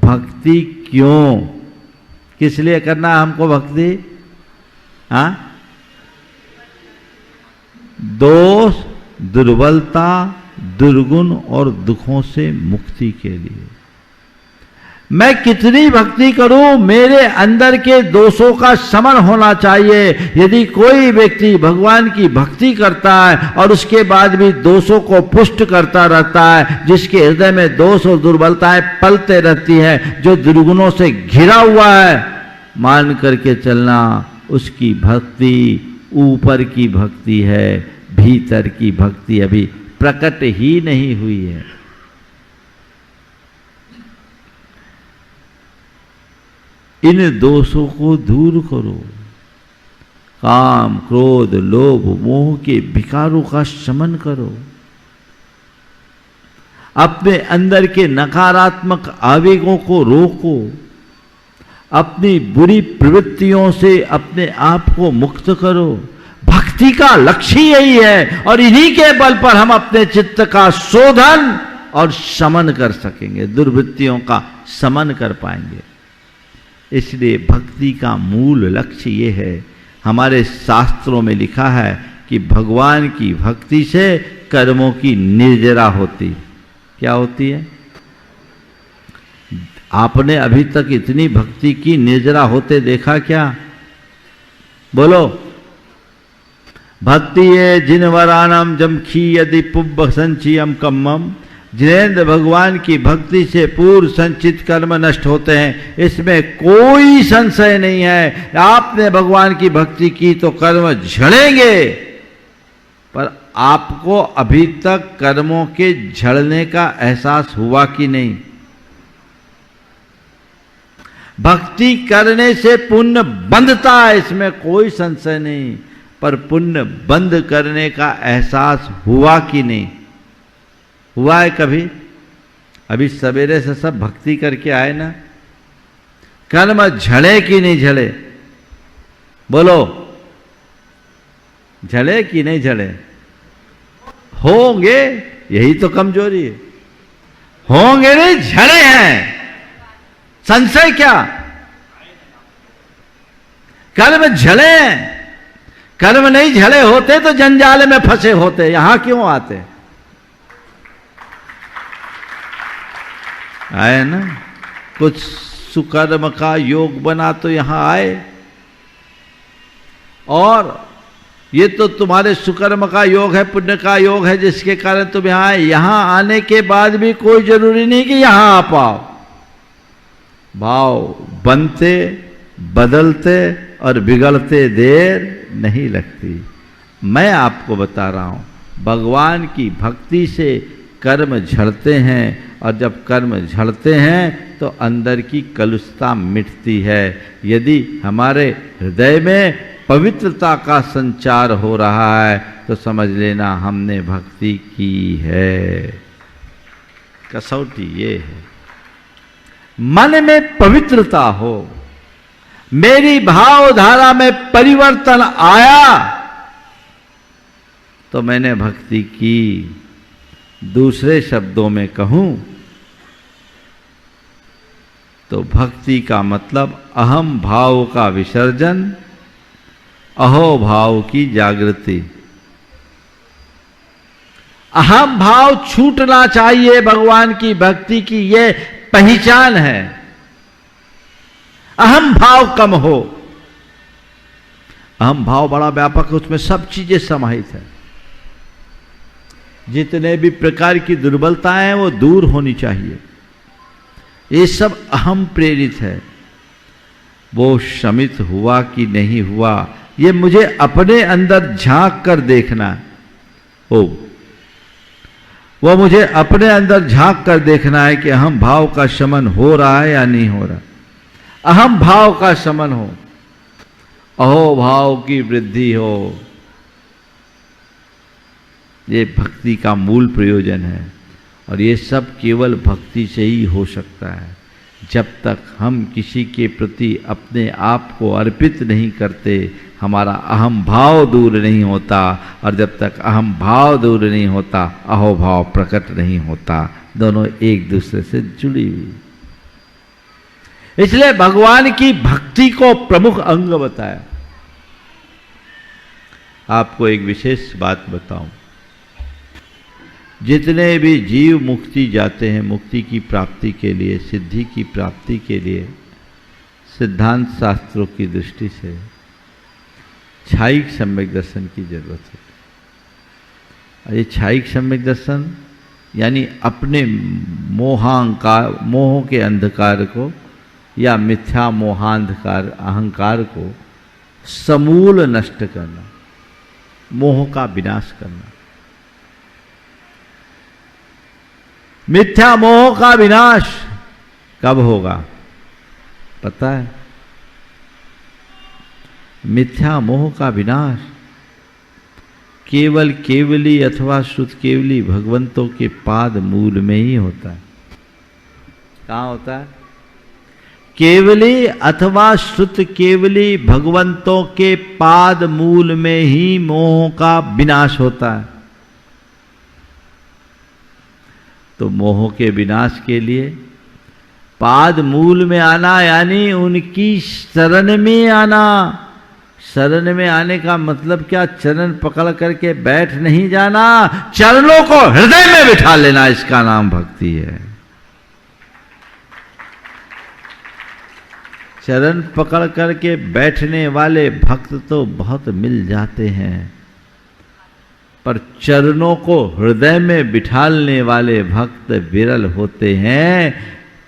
भक्ति क्यों, किस लिए करना हमको भक्ति? हाँ, दोष, दुर्बलता, दुर्गुण और दुखों से मुक्ति के लिए। मैं कितनी भक्ति करूं, मेरे अंदर के दोषों का शमन होना चाहिए। यदि कोई व्यक्ति भगवान की भक्ति करता है और उसके बाद भी दोषों को पुष्ट करता रहता है, जिसके हृदय में दोष और दुर्बलताएं पलते रहती है, जो दुर्गुणों से घिरा हुआ है, मान करके चलना उसकी भक्ति ऊपर की भक्ति है, भीतर की भक्ति अभी प्रकट ही नहीं हुई है। इन दोषों को दूर करो। काम, क्रोध, लोभ, मोह के विकारों का शमन करो। अपने अंदर के नकारात्मक आवेगों को रोको। अपनी बुरी प्रवृत्तियों से अपने आप को मुक्त करो। भक्ति का लक्ष्य यही है, और इन्हीं के बल पर हम अपने चित्त का शोधन और शमन कर सकेंगे, दुर्वृत्तियों का शमन कर पाएंगे। इसलिए भक्ति का मूल लक्ष्य ये है। हमारे शास्त्रों में लिखा है कि भगवान की भक्ति से कर्मों की निर्जरा होती। क्या होती है? आपने अभी तक इतनी भक्ति की निर्जरा होते देखा क्या? बोलो। भक्ति ये जिनवरानम जमखी यदि पुब्ब संचियम कम्मम। जिनेन्द्र भगवान की भक्ति से पूर्व संचित कर्म नष्ट होते हैं, इसमें कोई संशय नहीं है। आपने भगवान की भक्ति की तो कर्म झड़ेंगे, पर आपको अभी तक कर्मों के झड़ने का एहसास हुआ कि नहीं? भक्ति करने से पुण्य बंधता है, इसमें कोई संशय नहीं, पर पुण्य बंद करने का एहसास हुआ कि नहीं? हुआ है कभी? अभी सवेरे से सब भक्ति करके आए ना, कर्म झड़े कि नहीं झड़े? बोलो, झड़े कि नहीं झड़े? होंगे, यही तो कमजोरी है। होंगे नहीं, झड़े हैं, संशय क्या? कर्म झड़े हैं। कर्म नहीं झड़े होते तो जंजाल में फंसे होते, यहां क्यों आते? आए ना, कुछ सुकर्म का योग बना तो यहां आए। और ये तो तुम्हारे सुकर्म का योग है, पुण्य का योग है, जिसके कारण तुम यहां आए। यहां आने के बाद भी कोई जरूरी नहीं कि यहां आ पाओ। भाव बनते, बदलते और बिगड़ते देर नहीं लगती। मैं आपको बता रहा हूं, भगवान की भक्ति से कर्म झड़ते हैं, और जब कर्म झड़ते हैं तो अंदर की कलुषता मिटती है। यदि हमारे हृदय में पवित्रता का संचार हो रहा है तो समझ लेना हमने भक्ति की है। कसौटी ये है, मन में पवित्रता हो, मेरी भावधारा में परिवर्तन आया तो मैंने भक्ति की। दूसरे शब्दों में कहूं तो भक्ति का मतलब अहम भाव का विसर्जन, अहो भाव की जागृति। अहम भाव छूटना चाहिए। भगवान की भक्ति की यह पहचान है। अहम भाव कम हो। अहम भाव बड़ा व्यापक है, उसमें सब चीजें समाहित है। जितने भी प्रकार की दुर्बलताएं हैं वो दूर होनी चाहिए। ये सब अहम प्रेरित है। वो शमित हुआ कि नहीं हुआ, ये मुझे अपने अंदर झांक कर देखना हो। वो मुझे अपने अंदर झांक कर देखना है कि अहम भाव का शमन हो रहा है या नहीं हो रहा। अहम भाव का शमन हो, अहो भाव की वृद्धि हो। ये भक्ति का मूल प्रयोजन है। और ये सब केवल भक्ति से ही हो सकता है। जब तक हम किसी के प्रति अपने आप को अर्पित नहीं करते, हमारा अहम भाव दूर नहीं होता। और जब तक अहम भाव दूर नहीं होता, अहो भाव प्रकट नहीं होता। दोनों एक दूसरे से जुड़ी हुई। इसलिए भगवान की भक्ति को प्रमुख अंग बताया। आपको एक विशेष बात बताऊं। जितने भी जीव मुक्ति जाते हैं, मुक्ति की प्राप्ति के लिए, सिद्धि की प्राप्ति के लिए, सिद्धांत शास्त्रों की दृष्टि से छायिक सम्यक दर्शन की जरूरत है। ये छायिक सम्यक दर्शन यानी अपने मोह के अंधकार को या मिथ्या मोहांधकार अहंकार को समूल नष्ट करना, मोह का विनाश करना। मिथ्या मोह का विनाश कब होगा पता है? मिथ्या मोह का विनाश केवल केवली अथवा शुद्ध केवली भगवंतों के पाद मूल में ही होता है। कहाँ होता है? केवली अथवा शुद्ध केवली भगवंतों के पाद मूल में ही मोह का विनाश होता है। तो मोह के विनाश के लिए पाद मूल में आना यानी उनकी शरण में आना। शरण में आने का मतलब क्या? चरण पकड़ करके बैठ नहीं जाना, चरणों को हृदय में बिठा लेना, इसका नाम भक्ति है। चरण पकड़ करके बैठने वाले भक्त तो बहुत मिल जाते हैं, पर चरणों को हृदय में बिठालने वाले भक्त विरल होते हैं।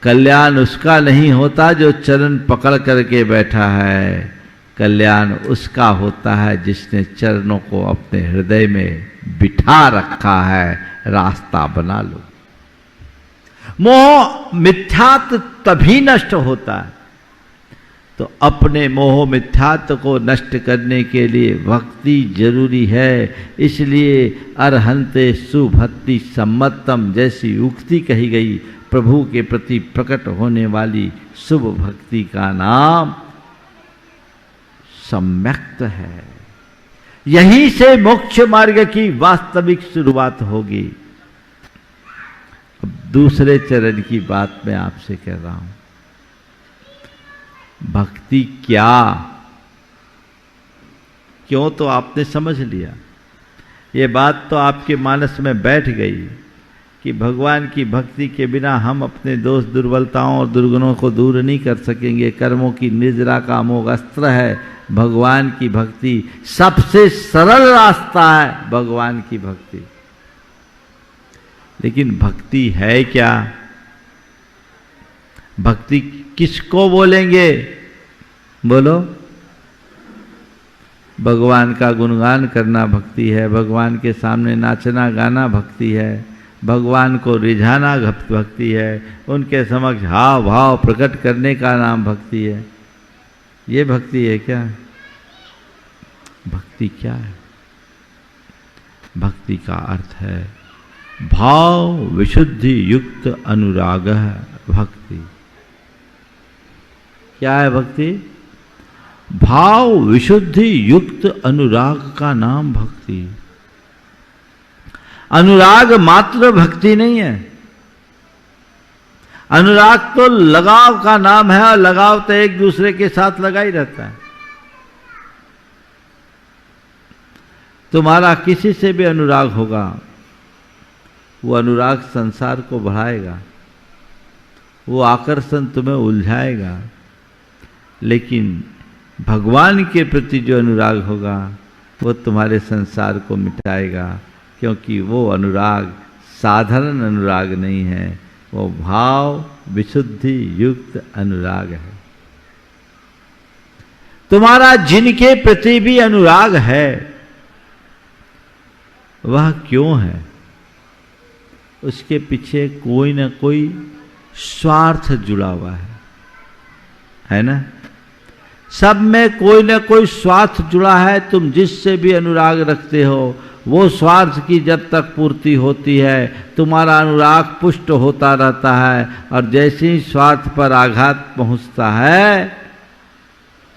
कल्याण उसका नहीं होता जो चरण पकड़ करके बैठा है, कल्याण उसका होता है जिसने चरणों को अपने हृदय में बिठा रखा है। रास्ता बना लो। मोह मिथ्यात्व तभी नष्ट होता है, तो अपने मोह मिथ्यात्व को नष्ट करने के लिए भक्ति जरूरी है। इसलिए अरहंते सुभक्ति सम्मतम जैसी उक्ति कही गई। प्रभु के प्रति प्रकट होने वाली शुभ भक्ति का नाम सम्यक्त है। यहीं से मोक्ष मार्ग की वास्तविक शुरुआत होगी। अब दूसरे चरण की बात मैं आपसे कह रहा हूं। भक्ति क्या? क्यों तो आपने समझ लिया। ये बात तो आपके मानस में बैठ गई कि भगवान की भक्ति के बिना हम अपने दोष दुर्बलताओं और दुर्गुणों को दूर नहीं कर सकेंगे। कर्मों की निर्जरा का अमोघ अस्त्र है भगवान की भक्ति। सबसे सरल रास्ता है भगवान की भक्ति। लेकिन भक्ति है क्या? भक्ति किसको बोलेंगे? बोलो। भगवान का गुणगान करना भक्ति है, भगवान के सामने नाचना गाना भक्ति है, भगवान को रिझाना भक्ति है, उनके समक्ष हाव भाव प्रकट करने का नाम भक्ति है। ये भक्ति है क्या? भक्ति क्या है? भक्ति का अर्थ है भाव विशुद्धि युक्त अनुराग भक्ति। क्या है भक्ति? भाव विशुद्धि युक्त अनुराग का नाम भक्ति। अनुराग मात्र भक्ति नहीं है। अनुराग तो लगाव का नाम है, और लगाव तो एक दूसरे के साथ लगा ही रहता है। तुम्हारा किसी से भी अनुराग होगा वो अनुराग संसार को बढ़ाएगा, वो आकर्षण तुम्हें उलझाएगा। लेकिन भगवान के प्रति जो अनुराग होगा वो तुम्हारे संसार को मिटाएगा, क्योंकि वो अनुराग साधारण अनुराग नहीं है, वो भाव विशुद्धि युक्त अनुराग है। तुम्हारा जिनके प्रति भी अनुराग है वह क्यों है? उसके पीछे कोई ना कोई स्वार्थ जुड़ा हुआ है ना? सब में कोई ना कोई स्वार्थ जुड़ा है। तुम जिससे भी अनुराग रखते हो वो स्वार्थ की जब तक पूर्ति होती है तुम्हारा अनुराग पुष्ट होता रहता है, और जैसे ही स्वार्थ पर आघात पहुंचता है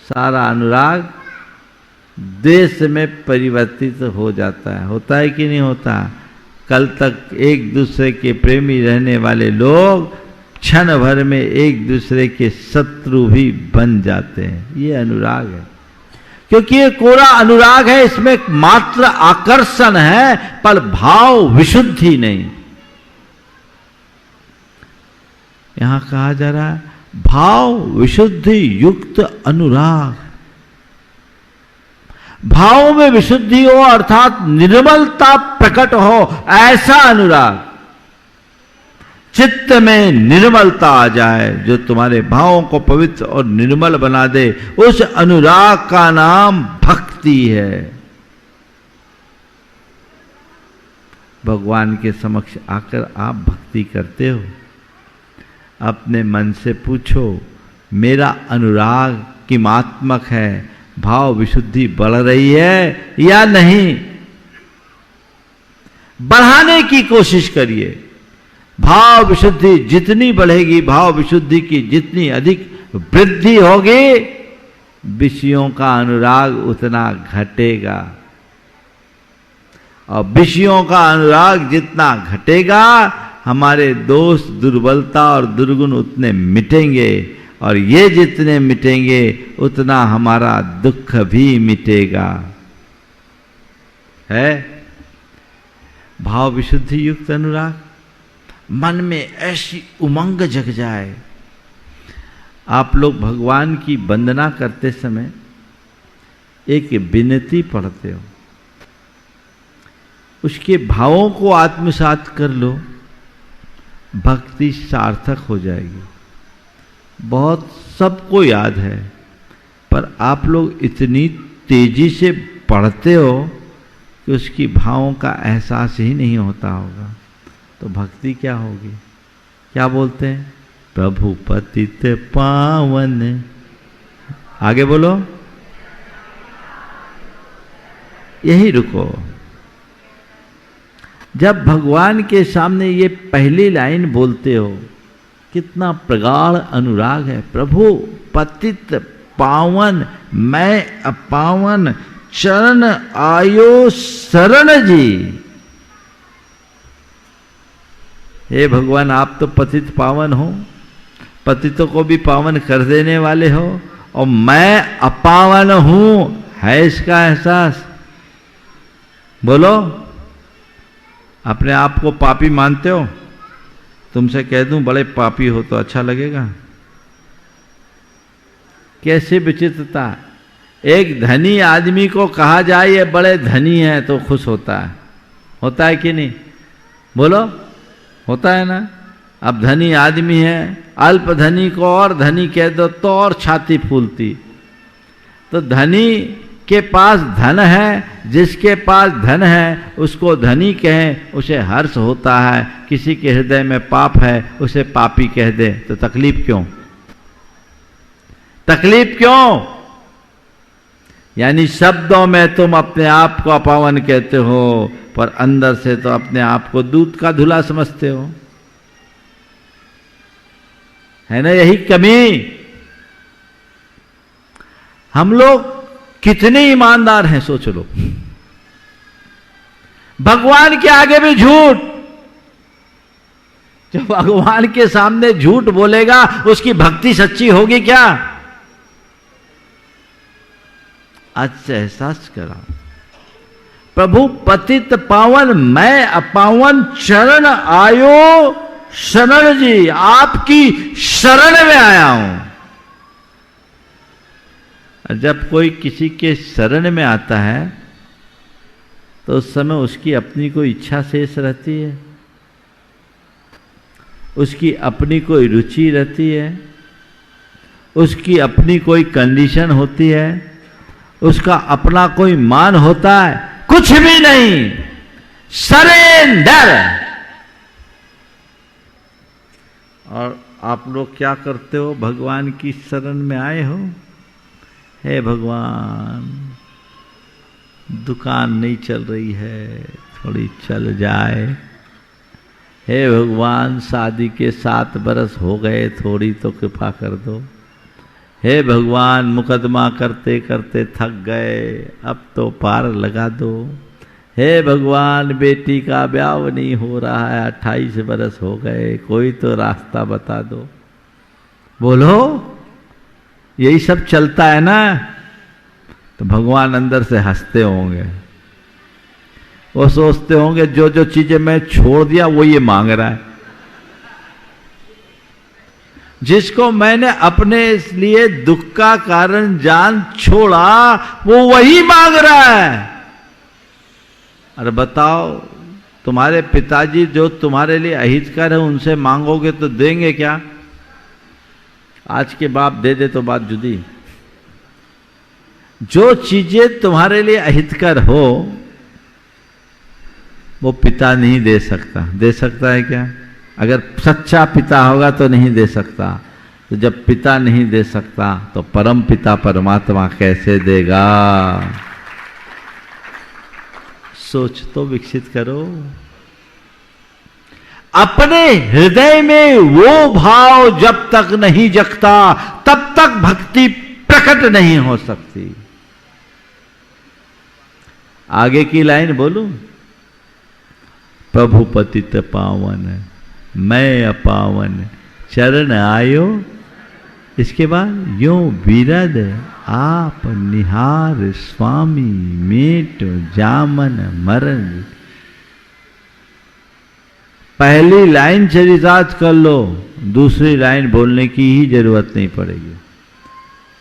सारा अनुराग देश में परिवर्तित हो जाता है। होता है कि नहीं होता? कल तक एक दूसरे के प्रेमी रहने वाले लोग क्षण भर में एक दूसरे के शत्रु भी बन जाते हैं। ये अनुराग है, क्योंकि ये कोरा अनुराग है, इसमें मात्र आकर्षण है पर भाव विशुद्धि नहीं। यहां कहा जा रहा है भाव विशुद्धि युक्त अनुराग। भाव में विशुद्धि हो अर्थात निर्मलता प्रकट हो, ऐसा अनुराग। चित्त में निर्मलता आ जाए जो तुम्हारे भावों को पवित्र और निर्मल बना दे, उस अनुराग का नाम भक्ति है। भगवान के समक्ष आकर आप भक्ति करते हो, अपने मन से पूछो मेरा अनुराग किमात्मक है, भाव विशुद्धि बढ़ रही है या नहीं? बढ़ाने की कोशिश करिए। भाव विशुद्धि जितनी बढ़ेगी, भाव विशुद्धि की जितनी अधिक वृद्धि होगी, विषयों का अनुराग उतना घटेगा, और विषयों का अनुराग जितना घटेगा हमारे दोष दुर्बलता और दुर्गुण उतने मिटेंगे, और ये जितने मिटेंगे उतना हमारा दुख भी मिटेगा। है भाव विशुद्धि युक्त अनुराग। मन में ऐसी उमंग जग जाए। आप लोग भगवान की वंदना करते समय एक विनती पढ़ते हो, उसके भावों को आत्मसात कर लो, भक्ति सार्थक हो जाएगी। बहुत सबको याद है, पर आप लोग इतनी तेजी से पढ़ते हो कि उसकी भावों का एहसास ही नहीं होता होगा, तो भक्ति क्या होगी? क्या बोलते हैं? प्रभु पतित पावन, आगे बोलो, यही रुको। जब भगवान के सामने ये पहली लाइन बोलते हो, कितना प्रगाढ़ अनुराग है। प्रभु पतित पावन, मैं अपावन, चरण आयो शरण जी। हे भगवान, आप तो पतित पावन हो, पतितों को भी पावन कर देने वाले हो, और मैं अपावन हूं, है इसका एहसास? बोलो, अपने आप को पापी मानते हो? तुमसे कह दूं बड़े पापी हो तो अच्छा लगेगा? कैसे विचित्रता। एक धनी आदमी को कहा जाए ये बड़े धनी है तो खुश होता है कि नहीं? बोलो, होता है ना? अब धनी आदमी है, अल्प धनी को और धनी कह दो तो और छाती फूलती। तो धनी के पास धन है, जिसके पास धन है उसको धनी कहें, उसे हर्ष होता है। किसी के हृदय में पाप है उसे पापी कह दे तो तकलीफ क्यों? तकलीफ क्यों? यानी शब्दों में तुम अपने आप को अपावन कहते हो, पर अंदर से तो अपने आप को दूध का धुला समझते हो। है ना यही कमी? हम लोग कितने ईमानदार हैं सोच लो। भगवान के आगे भी झूठ। जो भगवान के सामने झूठ बोलेगा उसकी भक्ति सच्ची होगी क्या? आज से एहसास करा। प्रभु पतित पावन मैं अपावन चरण आयो शरण जी, आपकी शरण में आया हूं। जब कोई किसी के शरण में आता है तो उस समय उसकी अपनी कोई इच्छा शेष रहती है, उसकी अपनी कोई रुचि रहती है, उसकी अपनी कोई कंडीशन होती है, उसका अपना कोई मान होता है? कुछ भी नहीं। सरेंडर। और आप लोग क्या करते हो? भगवान की शरण में आए हो, हे भगवान दुकान नहीं चल रही है, थोड़ी चल जाए। हे भगवान शादी के 7 बरस हो गए, थोड़ी तो कृपा कर दो। हे भगवान मुकदमा करते करते थक गए, अब तो पार लगा दो। हे भगवान बेटी का ब्याह नहीं हो रहा है, 28 बरस हो गए, कोई तो रास्ता बता दो। बोलो, यही सब चलता है ना? तो भगवान अंदर से हंसते होंगे, वो सोचते होंगे जो जो चीजें मैं छोड़ दिया वो ये मांग रहा है, जिसको मैंने अपने लिए दुख का कारण जान छोड़ा वो वही मांग रहा है। अरे बताओ, तुम्हारे पिताजी जो तुम्हारे लिए अहितकर है उनसे मांगोगे तो देंगे क्या? आज के बाप दे दे तो बात जुदी। जो चीजें तुम्हारे लिए अहितकर हो वो पिता नहीं दे सकता। दे सकता है क्या? अगर सच्चा पिता होगा तो नहीं दे सकता। तो जब पिता नहीं दे सकता तो परम पिता परमात्मा कैसे देगा? सोच तो विकसित करो। अपने हृदय में वो भाव जब तक नहीं जगता तब तक भक्ति प्रकट नहीं हो सकती। आगे की लाइन बोलूं? प्रभु पतित पावन मैं अपावन चरण आयो। इसके बाद यो विरद आप निहार स्वामी मेट जामन मरण। पहली लाइन चरितार्थ कर लो, दूसरी लाइन बोलने की ही जरूरत नहीं पड़ेगी।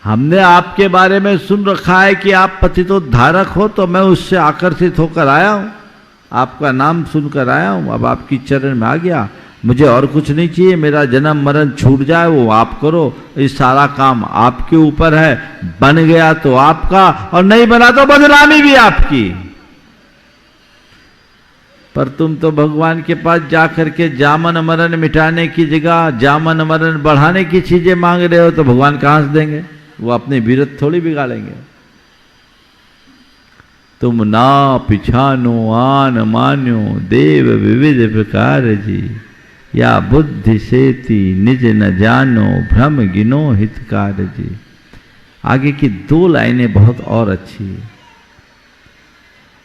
हमने आपके बारे में सुन रखा है कि आप पतितोद्धारक हो, तो मैं उससे आकर्षित होकर आया हूं, आपका नाम सुनकर आया हूं, अब आपकी चरण में आ गया। मुझे और कुछ नहीं चाहिए, मेरा जन्म मरण छूट जाए वो आप करो, इस सारा काम आपके ऊपर है। बन गया तो आपका, और नहीं बना तो बदनामी भी आपकी। पर तुम तो भगवान के पास जाकर के जामन मरण मिटाने की जगह जामन मरण बढ़ाने की चीजें मांग रहे हो, तो भगवान कहां से देंगे? वो अपनी बीरत थोड़ी बिगाड़ेंगे। तुम ना पिछानो आन मान्यो देव विविध प्रकार जी, या बुद्धि सेती निज न जानो भ्रम गिनो हितकार जी। आगे की 2 लाइनें बहुत और अच्छी है।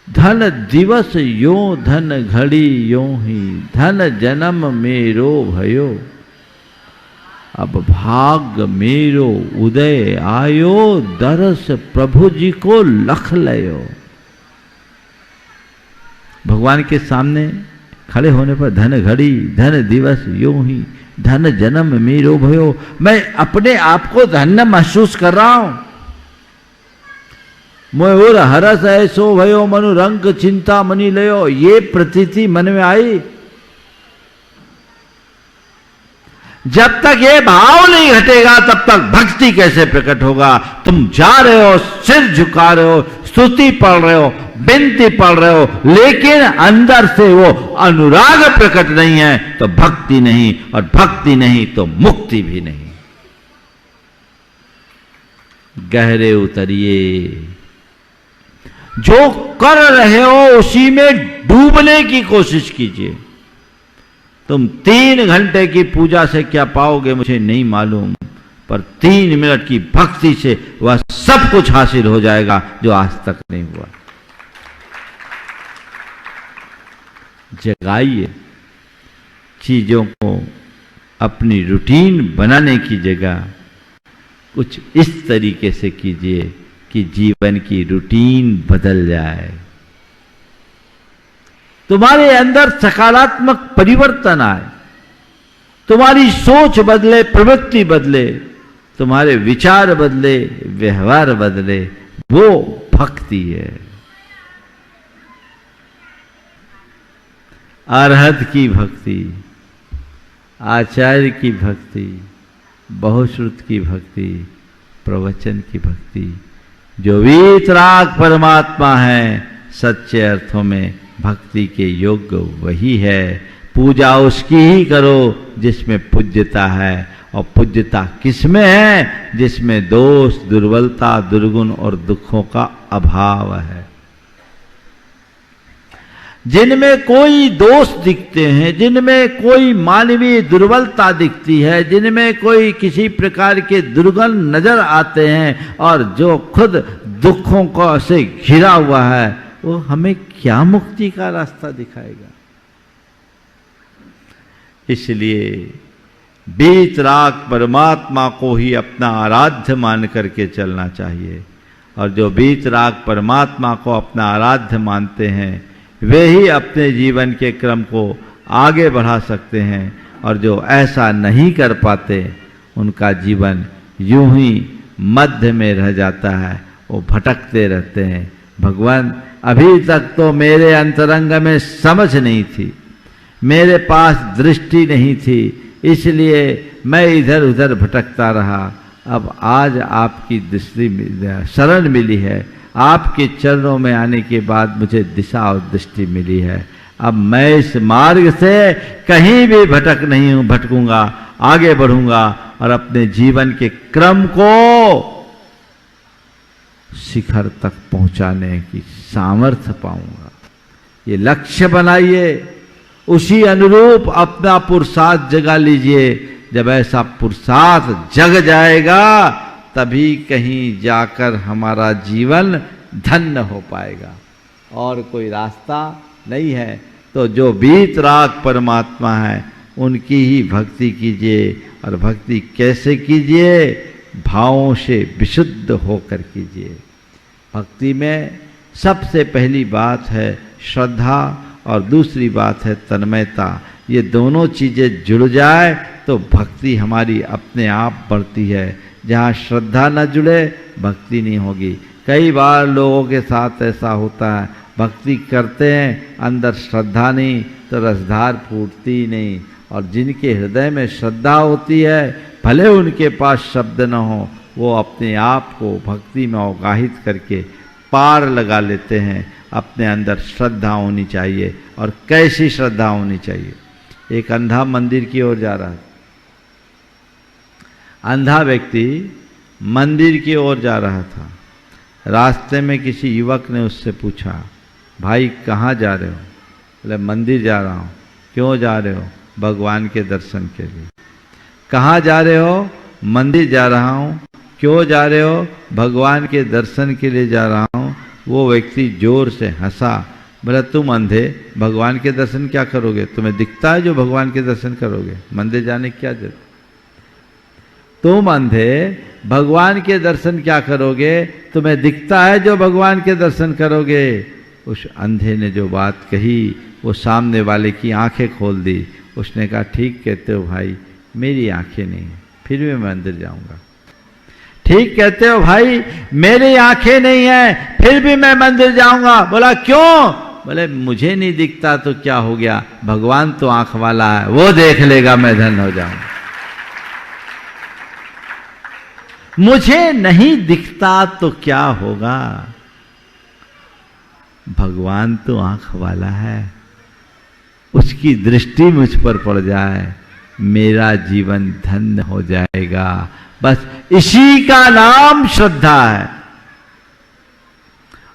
धन दिवस यो धन घड़ी यो ही, धन जन्म मेरो भयो, अब भाग मेरो उदय आयो, दरस प्रभु जी को लख लयो। भगवान के सामने खड़े होने पर धन घड़ी धन दिवस यूं ही, धन जन्म मेरो भयो, मैं अपने आप को धन्य महसूस कर रहा हूं। मोर हरस ऐसो भयो मनु रंग चिंता मनी लयो, ये प्रतीति मन में आई। जब तक ये भाव नहीं हटेगा तब तक भक्ति कैसे प्रकट होगा? तुम जा रहे हो, सिर झुका रहे हो, स्तुति पढ़ रहे हो, विनती पढ़ रहे हो, लेकिन अंदर से वो अनुराग प्रकट नहीं है तो भक्ति नहीं, और भक्ति नहीं तो मुक्ति भी नहीं। गहरे उतरिए, जो कर रहे हो उसी में डूबने की कोशिश कीजिए। तुम 3 घंटे की पूजा से क्या पाओगे मुझे नहीं मालूम, पर 3 मिनट की भक्ति से वह सब कुछ हासिल हो जाएगा जो आज तक नहीं हुआ। जगाइए चीजों को, अपनी रूटीन बनाने की जगह कुछ इस तरीके से कीजिए कि जीवन की रूटीन बदल जाए। तुम्हारे अंदर सकारात्मक परिवर्तन आए, तुम्हारी सोच बदले, प्रवृत्ति बदले, तुम्हारे विचार बदले, व्यवहार बदले, वो भक्ति है। अरहत की भक्ति, आचार्य की भक्ति, बहुश्रुत की भक्ति, प्रवचन की भक्ति, जो वीतराग परमात्मा है, सच्चे अर्थों में भक्ति के योग्य वही है। पूजा उसकी ही करो जिसमें पूज्यता है, और पूज्यता किसमें है? जिसमें दोष, दुर्बलता, दुर्गुण और दुखों का अभाव है। जिनमें कोई दोष दिखते हैं, जिनमें कोई मानवीय दुर्बलता दिखती है, जिनमें कोई किसी प्रकार के दुर्गुण नजर आते हैं, और जो खुद दुखों को से घिरा हुआ है, वो हमें क्या मुक्ति का रास्ता दिखाएगा? इसलिए वीतराग परमात्मा को ही अपना आराध्य मान करके चलना चाहिए, और जो वीतराग परमात्मा को अपना आराध्य मानते हैं वे ही अपने जीवन के क्रम को आगे बढ़ा सकते हैं, और जो ऐसा नहीं कर पाते उनका जीवन यूं ही मध्य में रह जाता है, वो भटकते रहते हैं। भगवान, अभी तक तो मेरे अंतरंग में समझ नहीं थी, मेरे पास दृष्टि नहीं थी, इसलिए मैं इधर उधर भटकता रहा। अब आज आपकी दृष्टि शरण मिली है, आपके चरणों में आने के बाद मुझे दिशा और दृष्टि मिली है। अब मैं इस मार्ग से कहीं भी भटकूंगा, आगे बढ़ूंगा, और अपने जीवन के क्रम को शिखर तक पहुंचाने की सामर्थ्य पाऊंगा। ये लक्ष्य बनाइए, उसी अनुरूप अपना पुरुषार्थ जगा लीजिए। जब ऐसा पुरुषार्थ जग जाएगा तभी कहीं जाकर हमारा जीवन धन्य हो पाएगा, और कोई रास्ता नहीं है। तो जो वीतराग परमात्मा है उनकी ही भक्ति कीजिए, और भक्ति कैसे कीजिए? भावों से विशुद्ध होकर कीजिए। भक्ति में सबसे पहली बात है श्रद्धा, और दूसरी बात है तन्मयता। ये दोनों चीज़ें जुड़ जाए तो भक्ति हमारी अपने आप बढ़ती है। जहाँ श्रद्धा न जुड़े भक्ति नहीं होगी। कई बार लोगों के साथ ऐसा होता है, भक्ति करते हैं, अंदर श्रद्धा नहीं तो रसधार फूटती ही नहीं। और जिनके हृदय में श्रद्धा होती है, भले उनके पास शब्द न हो, वो अपने आप को भक्ति में अवगाहित करके पार लगा लेते हैं। अपने अंदर श्रद्धा होनी चाहिए। और कैसी श्रद्धा होनी चाहिए? एक अंधा मंदिर की ओर जा रहा था। अंधा व्यक्ति मंदिर की ओर जा रहा था। रास्ते में किसी युवक ने उससे पूछा, भाई कहाँ जा रहे हो? बोले मंदिर जा रहा हूँ। क्यों जा रहे हो? भगवान के दर्शन के लिए। कहाँ जा रहे हो? मंदिर जा रहा हूँ। क्यों जा रहे हो? भगवान के दर्शन के लिए जा रहा हूँ। वो व्यक्ति जोर से हंसा। बोला, तुम अंधे भगवान के दर्शन क्या करोगे? तुम्हें दिखता है जो भगवान के दर्शन करोगे? मंदिर जाने की क्या जरूरत? तुम अंधे भगवान के दर्शन क्या करोगे? तुम्हें दिखता है जो भगवान के दर्शन करोगे? उस अंधे ने जो बात कही वो सामने वाले की आंखें खोल दी। उसने कहा, ठीक कहते हो भाई, मेरी आंखें नहीं, फिर भी मैं मंदिर जाऊंगा। ठीक कहते हो भाई, मेरी आंखें नहीं है, फिर भी मैं मंदिर जाऊंगा। बोला, क्यों? बोले, मुझे नहीं दिखता तो क्या हो गया, भगवान तो आंख वाला है, वो देख लेगा, मैं धन्य हो जाऊंगा। मुझे नहीं दिखता तो क्या होगा, भगवान तो आंख वाला है, उसकी दृष्टि मुझ पर पड़ जाए, मेरा जीवन धन्य हो जाएगा। बस इसी का नाम श्रद्धा है।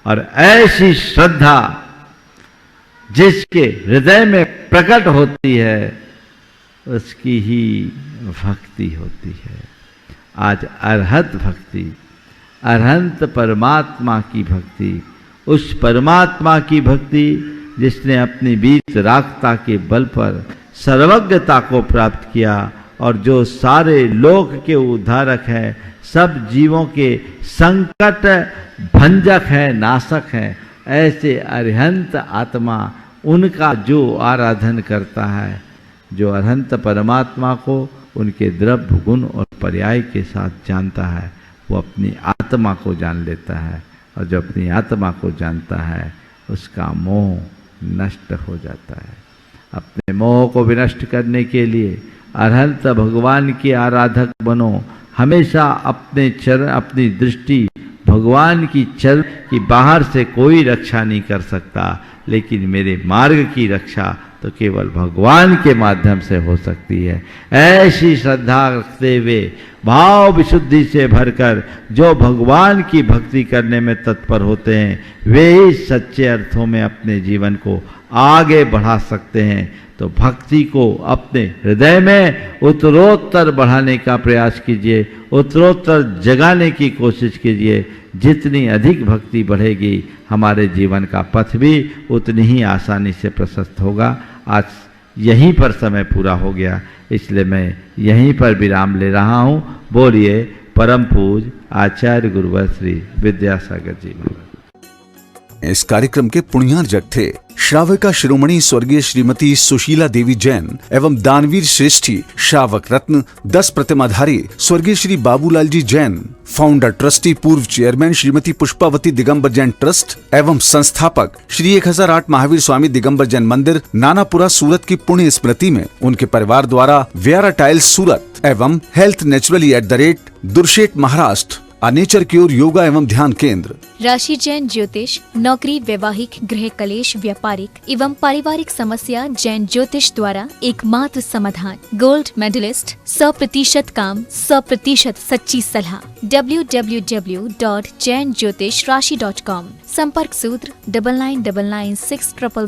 और ऐसी श्रद्धा जिसके हृदय में प्रकट होती है उसकी ही भक्ति होती है। आज अरहत भक्ति, अरहंत परमात्मा की भक्ति, उस परमात्मा की भक्ति जिसने अपनी वीतरागता के बल पर सर्वज्ञता को प्राप्त किया और जो सारे लोक के उद्धारक है, सब जीवों के संकट भंजक है, नाशक है। ऐसे अरिहंत आत्मा उनका जो आराधन करता है, जो अनंत परमात्मा को उनके द्रव्य गुण और पर्याय के साथ जानता है, वो अपनी आत्मा को जान लेता है, और जो अपनी आत्मा को जानता है उसका मोह नष्ट हो जाता है। अपने मोह को विनष्ट करने के लिए अनंत भगवान के आराधक बनो। हमेशा अपनी दृष्टि भगवान की चरण की बाहर से कोई रक्षा नहीं कर सकता, लेकिन मेरे मार्ग की रक्षा तो केवल भगवान के माध्यम से हो सकती है। ऐसी श्रद्धा रखते हुए भाव विशुद्धि से भरकर जो भगवान की भक्ति करने में तत्पर होते हैं, वे ही सच्चे अर्थों में अपने जीवन को आगे बढ़ा सकते हैं। तो भक्ति को अपने हृदय में उत्तरोत्तर बढ़ाने का प्रयास कीजिए, उत्तरोत्तर जगाने की कोशिश कीजिए। जितनी अधिक भक्ति बढ़ेगी, हमारे जीवन का पथ भी उतनी ही आसानी से प्रशस्त होगा। आज यहीं पर समय पूरा हो गया, इसलिए मैं यहीं पर विराम ले रहा हूँ। बोलिए परम पूज आचार्य गुरुवर श्री विद्यासागर जी महाराज। इस कार्यक्रम के पुण्यार्जक थे श्राविका शिरोमणि स्वर्गीय श्रीमती सुशीला देवी जैन एवं दानवीर श्रेष्ठी श्रावक रत्न 10 प्रतिमाधारी स्वर्गीय श्री बाबूलाल जी जैन, फाउंडर ट्रस्टी पूर्व चेयरमैन श्रीमती पुष्पावती दिगंबर जैन ट्रस्ट एवं संस्थापक श्री 1008 महावीर स्वामी दिगंबर जैन मंदिर नानापुरा सूरत की पुण्य स्मृति में उनके परिवार द्वारा व्यारा टाइल्स सूरत एवं हेल्थ नेचुरली @ दुर्शेट महाराष्ट्र नेचर क्योर योगा एवं ध्यान केंद्र, राशि जैन ज्योतिष, नौकरी, वैवाहिक, गृह कलेश, व्यापारिक एवं पारिवारिक समस्या जैन ज्योतिष द्वारा एकमात्र समाधान। गोल्ड मेडलिस्ट, 100% काम, 100% सच्ची सलाह। www.jainjyotishrashi.com। संपर्क सूत्र 99996000।